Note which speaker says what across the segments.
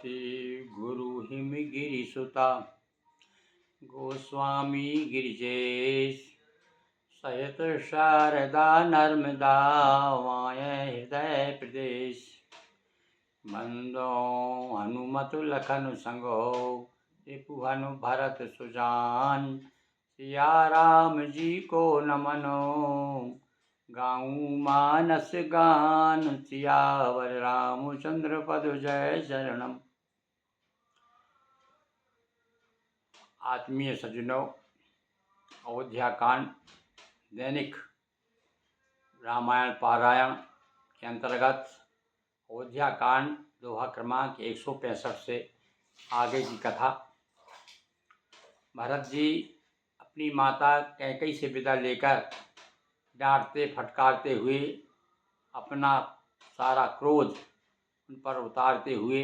Speaker 1: गुरु हिमगिरि सुता गोस्वामी गिरिजेश सहित शारदा नर्मदा वाय हृदय प्रदेश बंदो हनुमत लखन संगो रिपु हनु भरत सुजान सिया राम जी को नमनो गाऊं मानस गान सियावर रामचंद्र पद जय शरणम। आत्मीय सज्जनों, अयोध्या कांड दैनिक रामायण पारायण के अंतर्गत अयोध्या कांड दोहा क्रमांक 165 से आगे की कथा। भरत जी अपनी माता कैकेयी से विदा लेकर डांटते फटकारते हुए अपना सारा क्रोध उन पर उतारते हुए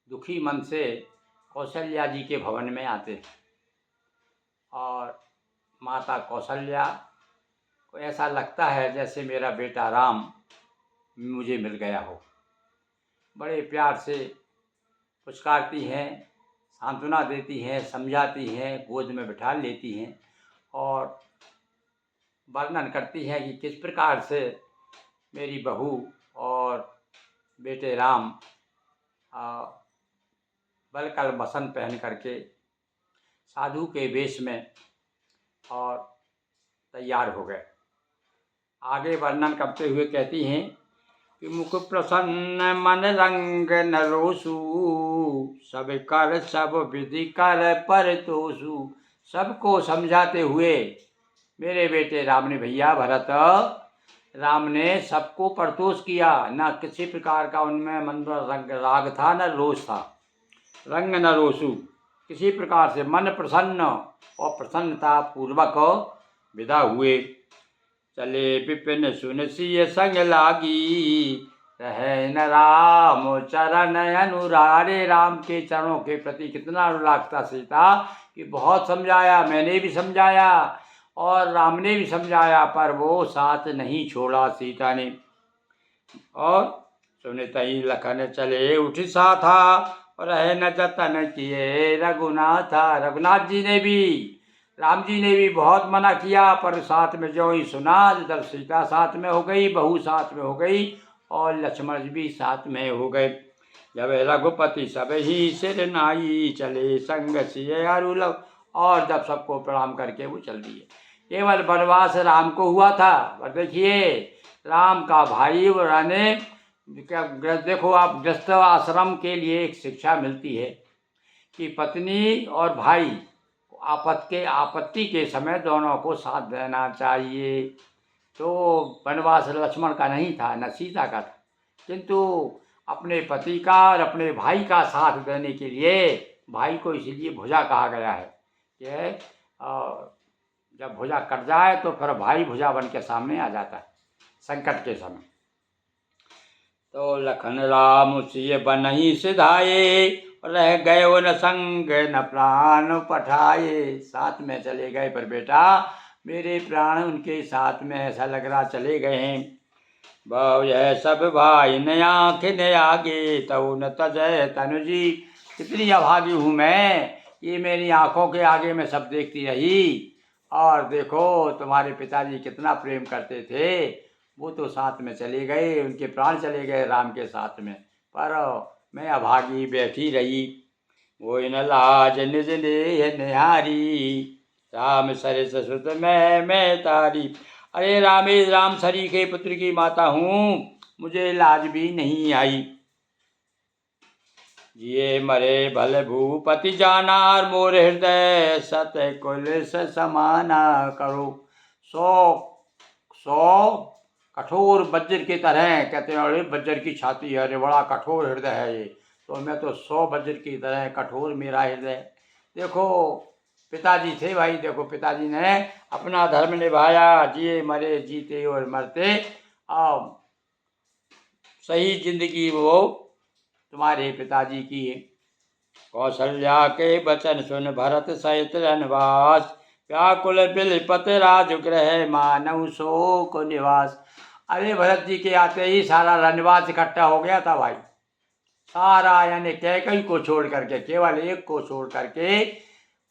Speaker 1: दुखी मन से कौशल्या जी के भवन में आते और माता कौशल्या को ऐसा लगता है जैसे मेरा बेटा राम मुझे मिल गया हो। बड़े प्यार से पुचकारती हैं, सांत्वना देती हैं, समझाती हैं, गोद में बिठा लेती हैं और वर्णन करती हैं कि किस प्रकार से मेरी बहू और बेटे राम बलकर बसन पहन करके साधु के वेश में और तैयार हो गए। आगे वर्णन करते हुए कहती हैं कि मुख प्रसन्न मन रंग न रोसु सब कर सब विधि कर पर तोसु। सबको समझाते हुए मेरे बेटे राम ने, भैया भरत, राम ने सबको परतोष किया, न किसी प्रकार का उनमें मन रंग राग था न रोष था। रंग न रोसु, किसी प्रकार से मन प्रसन्न और प्रसन्नता पूर्वक विदा हुए। चले विपिन सुन सिय संग लागी रहे न राम चरण अनुरारे। राम के चरणों के प्रति कितना अनुराग था सीता कि बहुत समझाया, मैंने भी समझाया और राम ने भी समझाया, पर वो साथ नहीं छोड़ा सीता ने। और सुनतई लखन चले उठ साथा और रहे न जतन किए रघुनाथा। रघुनाथ जी ने भी, राम जी ने भी बहुत मना किया, पर साथ में जो ही सुना, जब सीता साथ में हो गई, बहू साथ में हो गई और लक्ष्मण जी भी साथ में हो गए। जब रघुपति सब ही सिर नाई चले संग सिय अरुलभ। और जब सबको प्रणाम करके वो चल दिए। केवल वनवास राम को हुआ था, और देखिए राम का भाई वो राने क्या, देखो आप, गृहस्थ आश्रम के लिए एक शिक्षा मिलती है कि पत्नी और भाई आपत्ति के समय दोनों को साथ देना चाहिए। तो वनवास लक्ष्मण का नहीं था, न सीता का था, किंतु अपने पति का और अपने भाई का साथ देने के लिए, भाई को इसीलिए भुजा कहा गया है कि जब भुजा कट जाए तो फिर भाई भुजा बन के सामने आ जाता है संकट के समय। तो लखन राम सिय बनहि सिधाए रह गए न संग न प्राण पठाए। साथ में चले गए, पर बेटा मेरे प्राण उनके साथ में ऐसा लग रहा चले गए हैं। भाव यह सब भाई न आँख न आगे तऊ न तजय तनुजी। कितनी अभागी हूँ मैं, ये मेरी आँखों के आगे में सब देखती रही। और देखो तुम्हारे पिताजी कितना प्रेम करते थे, वो तो साथ में चले गए, उनके प्राण चले गए राम के साथ में, पर मैं अभागी बैठी रही। वो न लाज निज नेह निहारी राम सरिस सुत मैं तारी। अरे राम सरी के पुत्र की माता हूँ, मुझे लाज भी नहीं आई। जिए मरे भले भूपति जानार मोर हृदय सत कुल समाना करो। सौ कठोर वज्र की तरह, कहते हैं अरे वज्र की छाती है, अरे बड़ा कठोर हृदय है ये, तो मैं तो 100 वज्र की तरह कठोर मेरा हृदय। देखो पिताजी थे भाई, देखो पिताजी ने अपना धर्म निभाया, जिए मरे जीते और मरते, सही जिंदगी वो तुम्हारे पिताजी की है। कौशल्या के वचन सुन भरत सहित रनवास व्याकुल बिलपत राजगृह मानव शोक निवास। अरे भरत जी के आते ही सारा रनवास इकट्ठा हो गया था भाई, सारा यानी कैकई को छोड़ करके, केवल एक को छोड़ करके,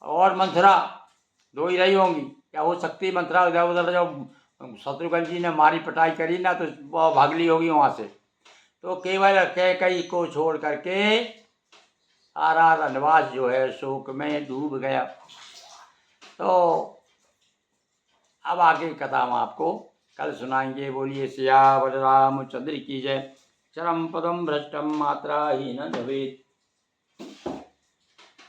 Speaker 1: और मंथरा दो ही रही होंगी। क्या हो सकती मंथरा इधर उधर, जब शत्रुघ्न जी ने मारी पटाई करी ना तो वो भागली होगी वहाँ से। तो केवल कैकई को छोड़ करके सारा रनवास जो है शोक में डूब गया। तो अब आगे कथा हम आपको कल सुनाएंगे। बोलिए सियावर रामचंद्र की जय। चरम पदम भ्रष्टम मात्रा ही न भवेत्।